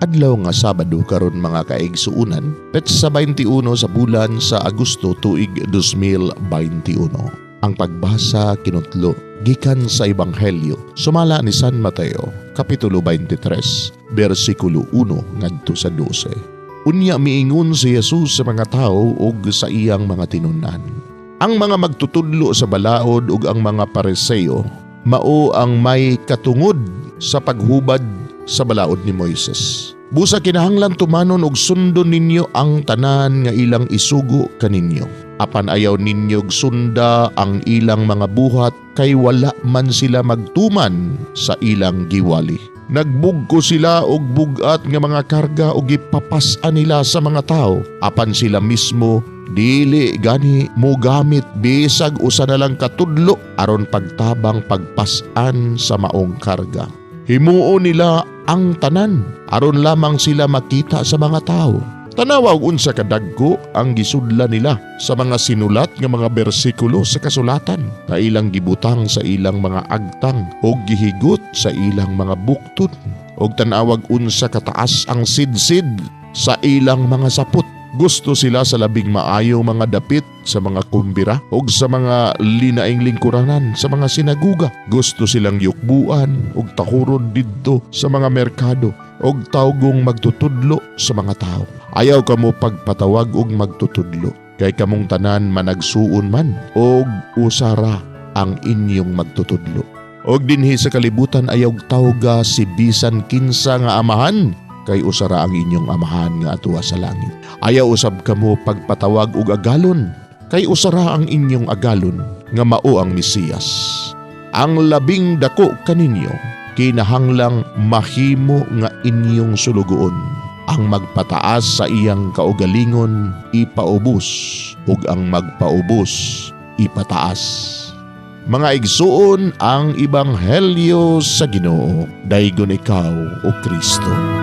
Adlaw nga Sabado karon mga kaigsuunan, petsa 21 sa bulan sa Agosto tuig 2021. Ang pagbasa kinutlo gikan sa Ebanghelyo sumala ni San Mateo, kapitulo 23, bersikulo 1 ngadto sa 12. Unya miingon si Jesus sa mga tao ug sa iyang mga tinunan. Ang mga magtutudlo sa balaod ug ang mga Pariseo mao ang may katungod sa paghubad sa balaod ni Moises. Busa kinahanglan tumanon og sundon ninyo ang tanan nga ilang isugo kaninyo. Apan ayaw ninyo sunda ang ilang mga buhat kay wala man sila magtuman sa ilang giwali. Nagbugko sila og bugat nga mga karga ug ipapas-an nila sa mga tao. Apan sila mismo dili gani mo gamit bisag usa na lang katudlo aron pagtabang pagpas-an sa maong karga. Himuo nila ang tanan aron lamang sila makita sa mga tao. Tanawa og unsa kadagko ang gisudlan nila sa mga sinulat nga mga bersikulo sa kasulatan na ilang gibutang sa ilang mga agtang o gihigot sa ilang mga buktod. Og tanawag unsa kataas ang sidsid sa ilang mga sapot. Gusto sila sa labing maayo mga dapit sa mga kumbira o sa mga linaing lingkuranan sa mga sinaguga. Gusto silang yukbuan o tahurod didto sa mga merkado o tawgong magtutudlo sa mga tao. Ayaw kamo pagpatawag og magtutudlo kay kamong tanan managsuon man og usara ang inyong magtutudlo. Og dinhi sa kalibutan ayaw tawga si bisan kinsa nga amahan kay usara ang inyong amahan nga atuwa sa langit. Ayaw usab kamo pagpatawag og agalon kay usara ang inyong agalon nga mao ang Mesiyas. Ang labing dako kaninyo kinahanglang mahimo nga inyong sulugoon. Ang magpataas sa iyang kaugalingon ipaubos ug ang magpaubos ipataas. Mga igsuon ang Ebanghelyo sa Ginoo. Daygon ikaw o Kristo.